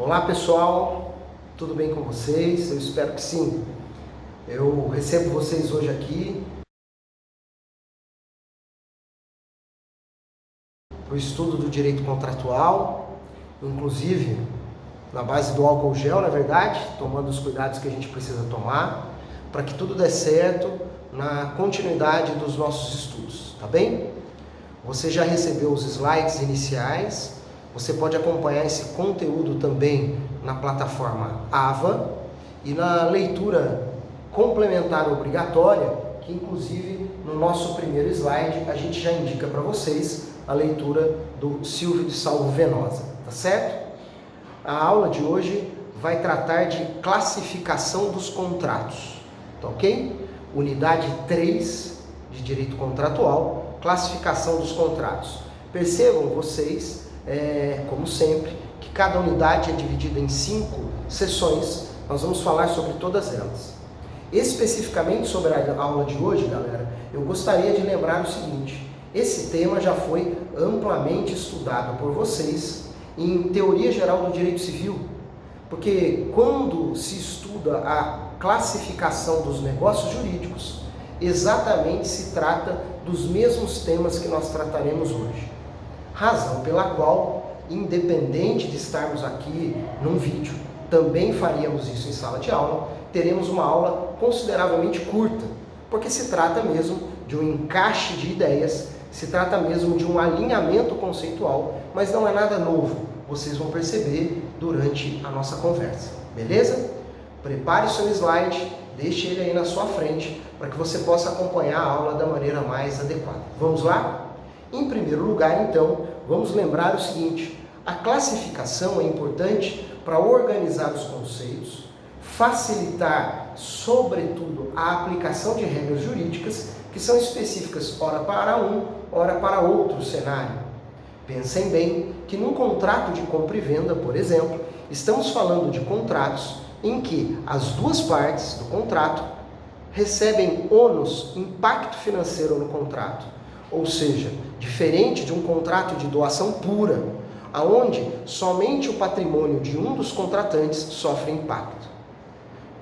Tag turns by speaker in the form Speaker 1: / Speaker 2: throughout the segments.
Speaker 1: Olá pessoal, tudo bem com vocês? Eu espero que sim. Eu recebo vocês hoje aqui para o estudo do direito contratual, inclusive na base do álcool gel, na verdade, tomando os cuidados que a gente precisa tomar para que tudo dê certo na continuidade dos nossos estudos, tá bem? Você já recebeu os slides iniciais, você pode acompanhar esse conteúdo também na plataforma AVA e na leitura complementar obrigatória, que inclusive no nosso primeiro slide a gente já indica para vocês a leitura do Silvio de Salvo Venosa, tá certo? A aula de hoje vai tratar de classificação dos contratos, tá ok? Unidade 3 de direito contratual, classificação dos contratos. Percebam vocês, como sempre, que cada unidade é dividida em 5 sessões. Nós vamos falar sobre todas elas. Especificamente sobre a aula de hoje, galera, eu gostaria de lembrar o seguinte: esse tema já foi amplamente estudado por vocês em Teoria Geral do Direito Civil, porque quando se estuda a classificação dos negócios jurídicos, exatamente se trata dos mesmos temas que nós trataremos hoje. Razão pela qual, independente de estarmos aqui num vídeo, também faríamos isso em sala de aula, teremos uma aula consideravelmente curta, porque se trata mesmo de um encaixe de ideias, se trata mesmo de um alinhamento conceitual, mas não é nada novo, vocês vão perceber durante a nossa conversa, beleza? Prepare o seu slide, deixe ele aí na sua frente, para que você possa acompanhar a aula da maneira mais adequada. Vamos lá? Em primeiro lugar, então, vamos lembrar o seguinte: a classificação é importante para organizar os conceitos, facilitar, sobretudo, a aplicação de regras jurídicas que são específicas, ora para um, ora para outro cenário. Pensem bem que num contrato de compra e venda, por exemplo, estamos falando de contratos em que as duas partes do contrato recebem ônus, impacto financeiro no contrato. Ou seja, diferente de um contrato de doação pura, aonde somente o patrimônio de um dos contratantes sofre impacto.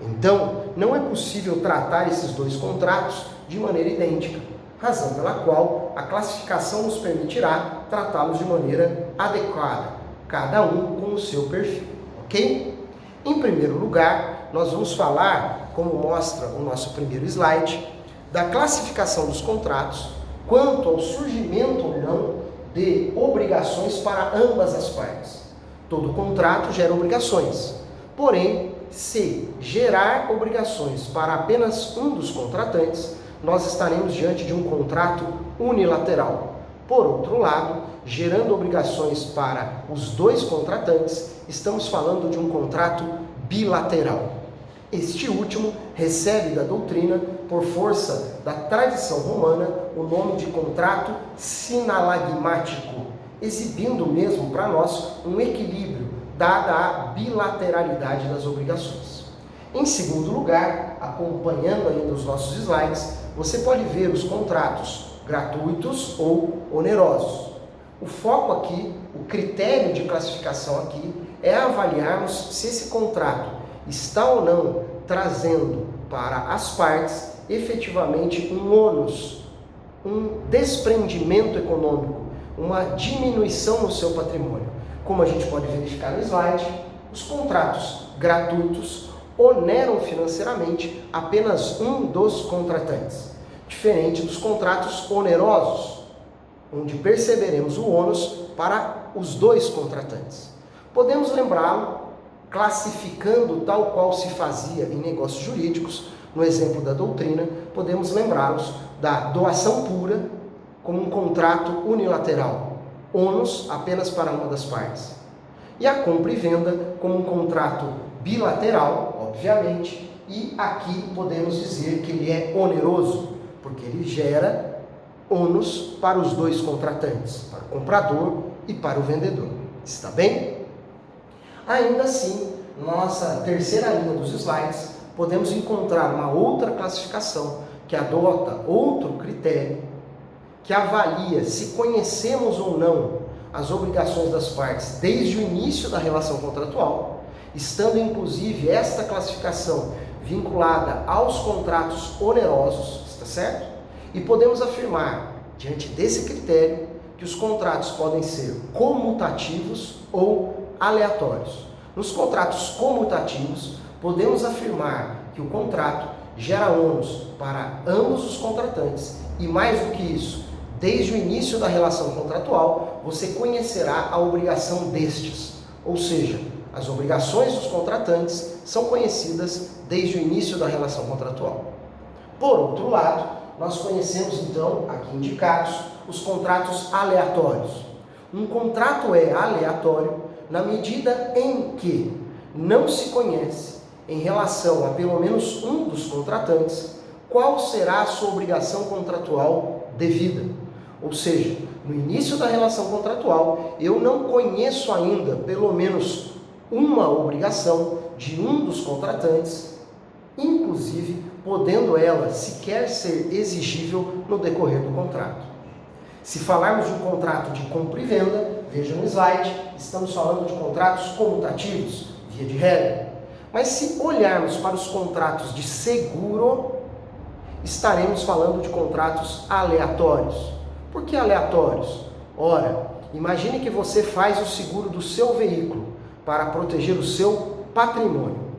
Speaker 1: Então, não é possível tratar esses dois contratos de maneira idêntica, razão pela qual a classificação nos permitirá tratá-los de maneira adequada, cada um com o seu perfil, ok? Em primeiro lugar, nós vamos falar, como mostra o nosso primeiro slide, da classificação dos contratos quanto ao surgimento ou não de obrigações para ambas as partes. Todo contrato gera obrigações, porém, se gerar obrigações para apenas um dos contratantes, nós estaremos diante de um contrato unilateral. Por outro lado, gerando obrigações para os dois contratantes, estamos falando de um contrato bilateral. Este último recebe da doutrina, por força da tradição romana, o nome de contrato sinalagmático, exibindo mesmo para nós um equilíbrio, dada a bilateralidade das obrigações. Em segundo lugar, acompanhando ainda os nossos slides, você pode ver os contratos gratuitos ou onerosos. O foco aqui, o critério de classificação aqui, é avaliarmos se esse contrato está ou não trazendo para as partes efetivamente um ônus, um desprendimento econômico, uma diminuição no seu patrimônio. Como a gente pode verificar no slide, os contratos gratuitos oneram financeiramente apenas um dos contratantes, diferente dos contratos onerosos, onde perceberemos o ônus para os dois contratantes. Podemos lembrá-lo classificando tal qual se fazia em negócios jurídicos. No exemplo da doutrina, podemos lembrá-los da doação pura como um contrato unilateral, ônus apenas para uma das partes. E a compra e venda como um contrato bilateral, obviamente, e aqui podemos dizer que ele é oneroso, porque ele gera ônus para os dois contratantes, para o comprador e para o vendedor. Está bem? Ainda assim, nossa terceira linha dos slides, podemos encontrar uma outra classificação que adota outro critério, que avalia se conhecemos ou não as obrigações das partes desde o início da relação contratual, estando inclusive esta classificação vinculada aos contratos onerosos, está certo? E podemos afirmar, diante desse critério, que os contratos podem ser comutativos ou aleatórios. Nos contratos comutativos, podemos afirmar que o contrato gera ônus para ambos os contratantes e, mais do que isso, desde o início da relação contratual, você conhecerá a obrigação destes, ou seja, as obrigações dos contratantes são conhecidas desde o início da relação contratual. Por outro lado, nós conhecemos então, aqui indicados, os contratos aleatórios. Um contrato é aleatório na medida em que não se conhece, em relação a pelo menos um dos contratantes, qual será a sua obrigação contratual devida. Ou seja, no início da relação contratual, eu não conheço ainda pelo menos uma obrigação de um dos contratantes, inclusive podendo ela sequer ser exigível no decorrer do contrato. Se falarmos de um contrato de compra e venda, veja no slide, estamos falando de contratos comutativos, via de regra. Mas se olharmos para os contratos de seguro, estaremos falando de contratos aleatórios. Por que aleatórios? Ora, imagine que você faz o seguro do seu veículo para proteger o seu patrimônio.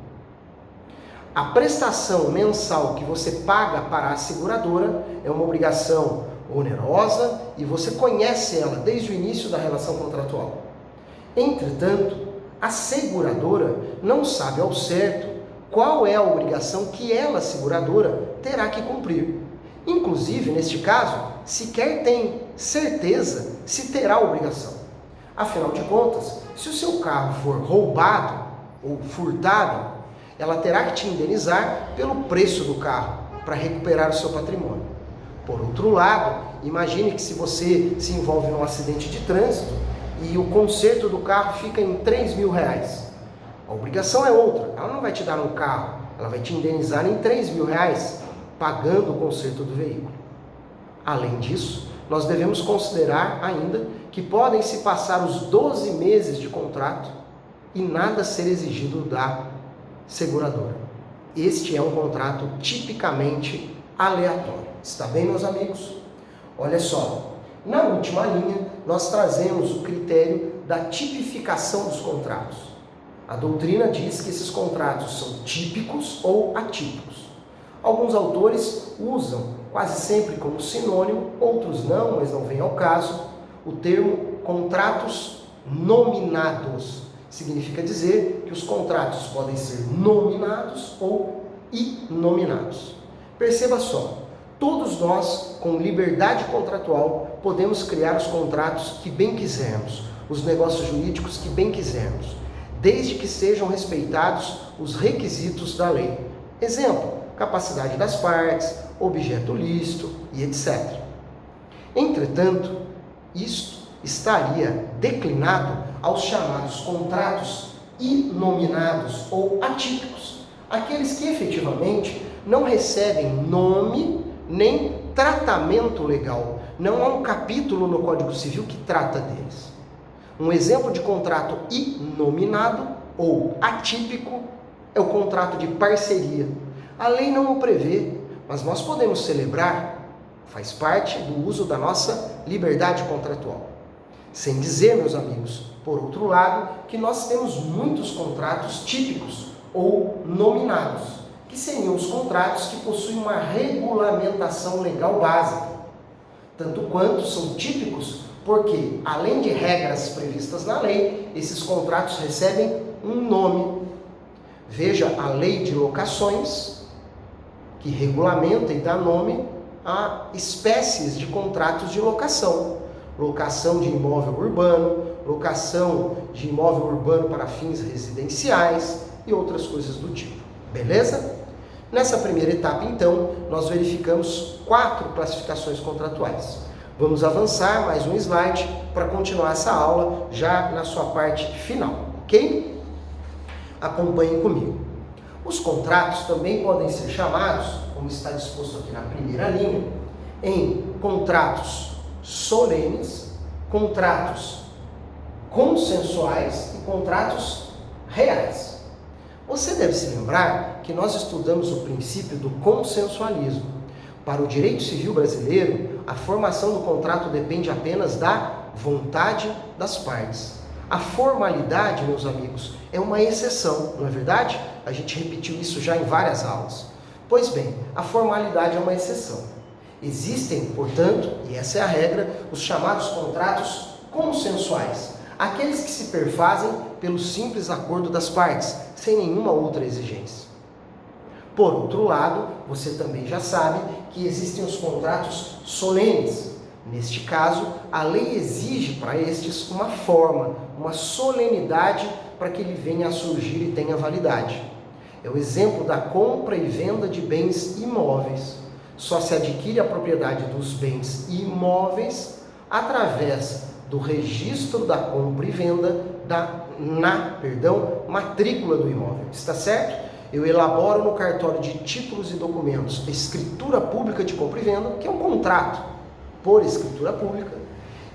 Speaker 1: A prestação mensal que você paga para a seguradora é uma obrigação onerosa e você conhece ela desde o início da relação contratual. Entretanto, a seguradora não sabe ao certo qual é a obrigação que ela, seguradora, terá que cumprir. Inclusive, neste caso, sequer tem certeza se terá obrigação. Afinal de contas, se o seu carro for roubado ou furtado, ela terá que te indenizar pelo preço do carro para recuperar o seu patrimônio. Por outro lado, imagine que se você se envolve num acidente de trânsito e o conserto do carro fica em R$3.000. A obrigação é outra, ela não vai te dar um carro, ela vai te indenizar em R$3.000, pagando o conserto do veículo. Além disso, nós devemos considerar ainda que podem se passar os 12 meses de contrato e nada ser exigido da seguradora. Este é um contrato tipicamente aleatório. Está bem, meus amigos? Olha só, na última linha, nós trazemos o critério da tipificação dos contratos. A doutrina diz que esses contratos são típicos ou atípicos. Alguns autores usam quase sempre como sinônimo, outros não, mas não vem ao caso, o termo contratos nominados. Significa dizer que os contratos podem ser nominados ou inominados. Perceba só, todos nós, com liberdade contratual, podemos criar os contratos que bem quisermos, os negócios jurídicos que bem quisermos, desde que sejam respeitados os requisitos da lei. Exemplo, capacidade das partes, objeto lícito e etc. Entretanto, isto estaria declinado aos chamados contratos inominados ou atípicos, aqueles que efetivamente não recebem nome nem tratamento legal. Não há um capítulo no Código Civil que trata deles. Um exemplo de contrato inominado ou atípico é o contrato de parceria. A lei não o prevê, mas nós podemos celebrar, faz parte do uso da nossa liberdade contratual. Sem dizer, meus amigos, por outro lado, que nós temos muitos contratos típicos ou nominados, que seriam os contratos que possuem uma regulamentação legal básica, tanto quanto são típicos porque, além de regras previstas na lei, esses contratos recebem um nome. Veja a Lei de Locações, que regulamenta e dá nome a espécies de contratos de locação. Locação de imóvel urbano, locação de imóvel urbano para fins residenciais e outras coisas do tipo. Beleza? Nessa primeira etapa, então, nós verificamos 4 classificações contratuais. Vamos avançar mais um slide para continuar essa aula já na sua parte final, ok? Acompanhem comigo. Os contratos também podem ser chamados, como está disposto aqui na primeira linha, em contratos solenes, contratos consensuais e contratos reais. Você deve se lembrar que nós estudamos o princípio do consensualismo. Para o direito civil brasileiro, a formação do contrato depende apenas da vontade das partes. A formalidade, meus amigos, é uma exceção, não é verdade? A gente repetiu isso já em várias aulas. Pois bem, a formalidade é uma exceção. Existem, portanto, e essa é a regra, os chamados contratos consensuais, aqueles que se perfazem pelo simples acordo das partes, sem nenhuma outra exigência. Por outro lado, você também já sabe que existem os contratos solenes. Neste caso, a lei exige para estes uma forma, uma solenidade para que ele venha a surgir e tenha validade. É o exemplo da compra e venda de bens imóveis. Só se adquire a propriedade dos bens imóveis através do registro da compra e venda na matrícula do imóvel. Está certo? Eu elaboro no cartório de títulos e documentos a escritura pública de compra e venda, que é um contrato por escritura pública,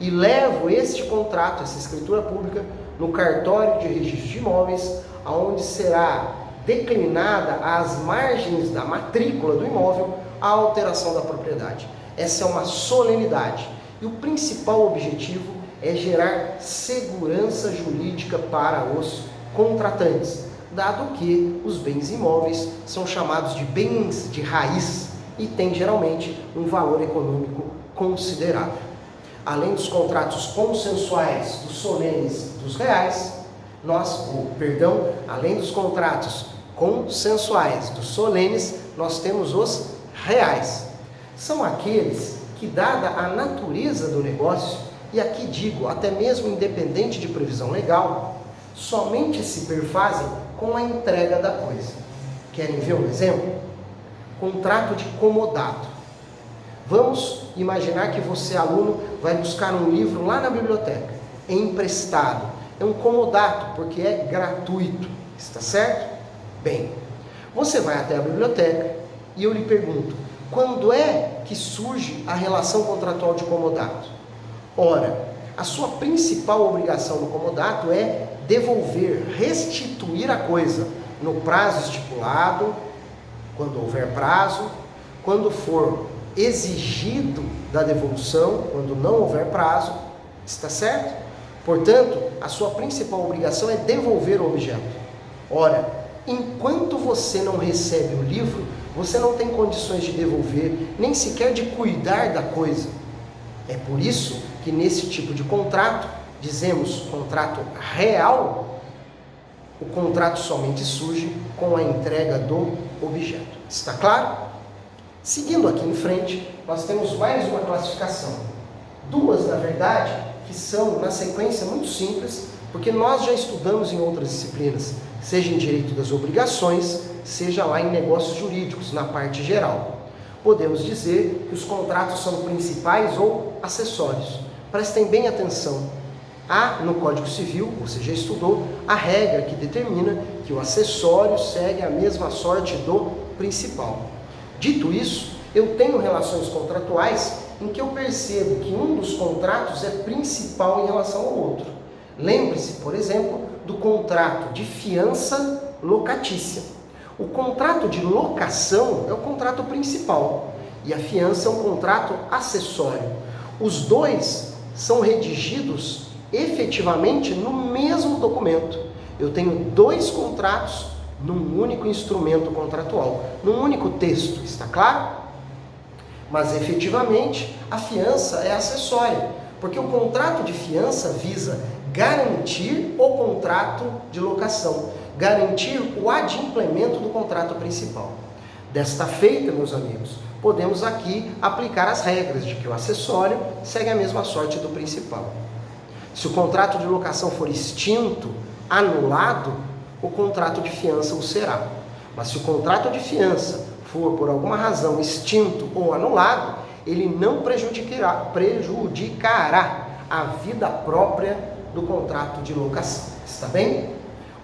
Speaker 1: e levo este contrato, essa escritura pública, no cartório de registro de imóveis, onde será declinada às margens da matrícula do imóvel a alteração da propriedade. Essa é uma solenidade. E o principal objetivo é gerar segurança jurídica para os contratantes, dado que os bens imóveis são chamados de bens de raiz e têm geralmente um valor econômico considerável. Além dos contratos consensuais, dos solenes, dos reais, além dos contratos consensuais, dos solenes, nós temos os reais. São aqueles que, dada a natureza do negócio, e aqui digo, até mesmo independente de previsão legal, somente se perfazem com a entrega da coisa. Querem ver um exemplo? Contrato de comodato. Vamos imaginar que você, aluno, vai buscar um livro lá na biblioteca, emprestado. É um comodato, porque é gratuito. Está certo? Bem, você vai até a biblioteca e eu lhe pergunto, quando é que surge a relação contratual de comodato? Ora, a sua principal obrigação no comodato é devolver, restituir a coisa no prazo estipulado, quando houver prazo, quando for exigido da devolução, quando não houver prazo, está certo? Portanto, a sua principal obrigação é devolver o objeto. Ora, enquanto você não recebe o livro, você não tem condições de devolver, nem sequer de cuidar da coisa. É por isso que nesse tipo de contrato, dizemos contrato real, o contrato somente surge com a entrega do objeto. Está claro? Seguindo aqui em frente, nós temos mais uma classificação. Duas, na verdade, que são na sequência muito simples, porque nós já estudamos em outras disciplinas, seja em direito das obrigações, seja lá em negócios jurídicos, na parte geral. Podemos dizer que os contratos são principais ou acessórios. Prestem bem atenção. Há no Código Civil, você já estudou, a regra que determina que o acessório segue a mesma sorte do principal. Dito isso, eu tenho relações contratuais em que eu percebo que um dos contratos é principal em relação ao outro. Lembre-se, por exemplo, do contrato de fiança locatícia. O contrato de locação é o contrato principal e a fiança é um contrato acessório. Os dois são redigidos efetivamente no mesmo documento. Eu tenho dois contratos num único instrumento contratual, num único texto, está claro? Mas efetivamente a fiança é acessória, porque o contrato de fiança visa garantir o contrato de locação, garantir o adimplemento do contrato principal. Desta feita, meus amigos, podemos aqui aplicar as regras de que o acessório segue a mesma sorte do principal. Se o contrato de locação for extinto, anulado, o contrato de fiança o será. Mas se o contrato de fiança for, por alguma razão, extinto ou anulado, ele não prejudicará a vida própria do contrato de locação. Está bem?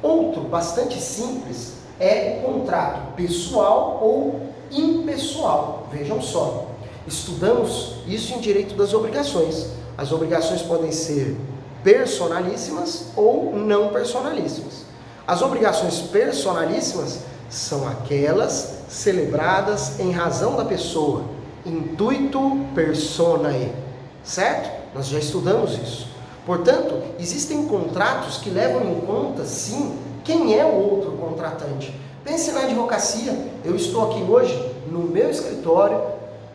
Speaker 1: Outro bastante simples é o contrato pessoal ou impessoal. Vejam só, estudamos isso em direito das obrigações. As obrigações podem ser personalíssimas ou não personalíssimas. As obrigações personalíssimas são aquelas celebradas em razão da pessoa, intuito personae, certo? Nós já estudamos isso. Portanto, existem contratos que levam em conta, sim, quem é o outro contratante. Pense na advocacia. Eu estou aqui hoje no meu escritório,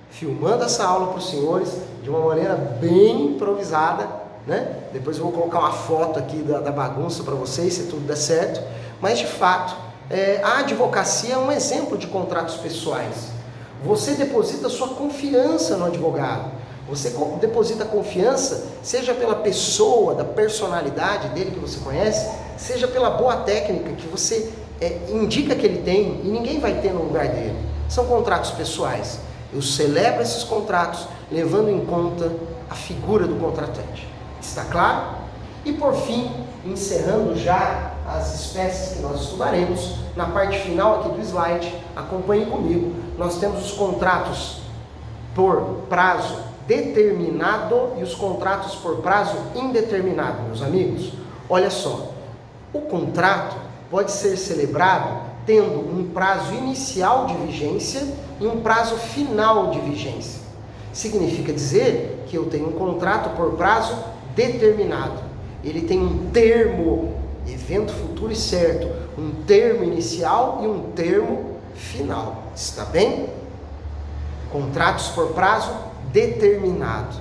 Speaker 1: filmando essa aula para os senhores de uma maneira bem improvisada, né? Depois eu vou colocar uma foto aqui da bagunça para vocês, se tudo der certo. Mas, de fato, a advocacia é um exemplo de contratos pessoais. Você deposita sua confiança no advogado. Você deposita confiança, seja pela pessoa, da personalidade dele que você conhece, seja pela boa técnica que você indica que ele tem e ninguém vai ter no lugar dele. São contratos pessoais. Eu celebro esses contratos levando em conta a figura do contratante. Está claro? E por fim, encerrando já as espécies que nós estudaremos, na parte final aqui do slide, acompanhe comigo, nós temos os contratos por prazo determinado e os contratos por prazo indeterminado, meus amigos. Olha só, o contrato pode ser celebrado tendo um prazo inicial de vigência e um prazo final de vigência. Significa dizer que eu tenho um contrato por prazo determinado. Ele tem um termo, evento futuro e certo, um termo inicial e um termo final. Está bem? Contratos por prazo determinado.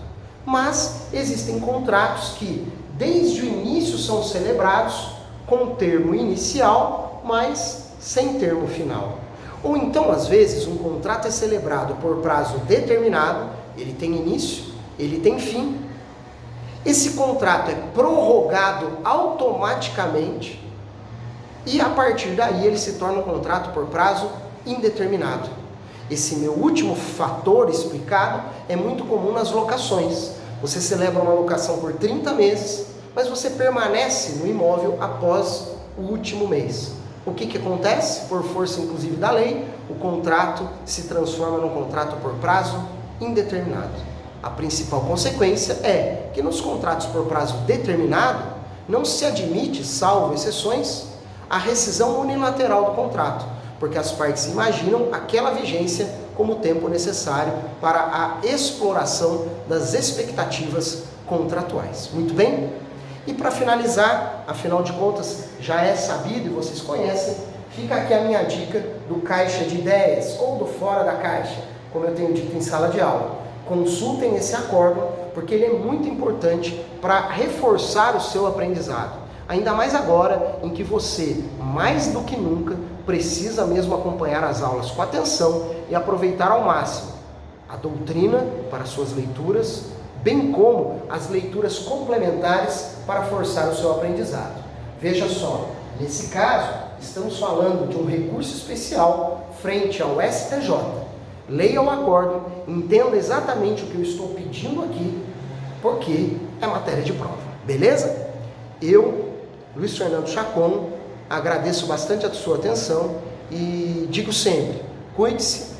Speaker 1: Mas existem contratos que desde o início são celebrados com termo inicial, mas sem termo final. Ou então, às vezes, um contrato é celebrado por prazo determinado, ele tem início, ele tem fim. Esse contrato é prorrogado automaticamente e a partir daí ele se torna um contrato por prazo indeterminado. Esse meu último fator explicado é muito comum nas locações. Você celebra uma locação por 30 meses, mas você permanece no imóvel após o último mês. O que acontece? Por força inclusive da lei, o contrato se transforma num contrato por prazo indeterminado. A principal consequência é que nos contratos por prazo determinado não se admite, salvo exceções, a rescisão unilateral do contrato, porque as partes imaginam aquela vigência como o tempo necessário para a exploração das expectativas contratuais. Muito bem? E para finalizar, afinal de contas, já é sabido e vocês conhecem, fica aqui a minha dica do caixa de ideias ou do fora da caixa, como eu tenho dito em sala de aula. Consultem esse acórdão, porque ele é muito importante para reforçar o seu aprendizado. Ainda mais agora em que você, mais do que nunca, precisa mesmo acompanhar as aulas com atenção e aproveitar ao máximo a doutrina para suas leituras, bem como as leituras complementares para forçar o seu aprendizado. Veja só, nesse caso, estamos falando de um recurso especial frente ao STJ. Leia o acórdão, entenda exatamente o que eu estou pedindo aqui, porque é matéria de prova, beleza? Eu, Luiz Fernando Chacon, agradeço bastante a sua atenção e digo sempre, cuide-se,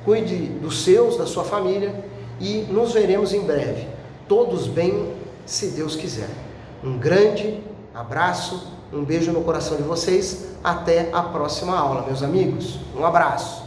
Speaker 1: cuide dos seus, da sua família e nos veremos em breve, todos bem, se Deus quiser. Um grande abraço, um beijo no coração de vocês, até a próxima aula, meus amigos. Um abraço.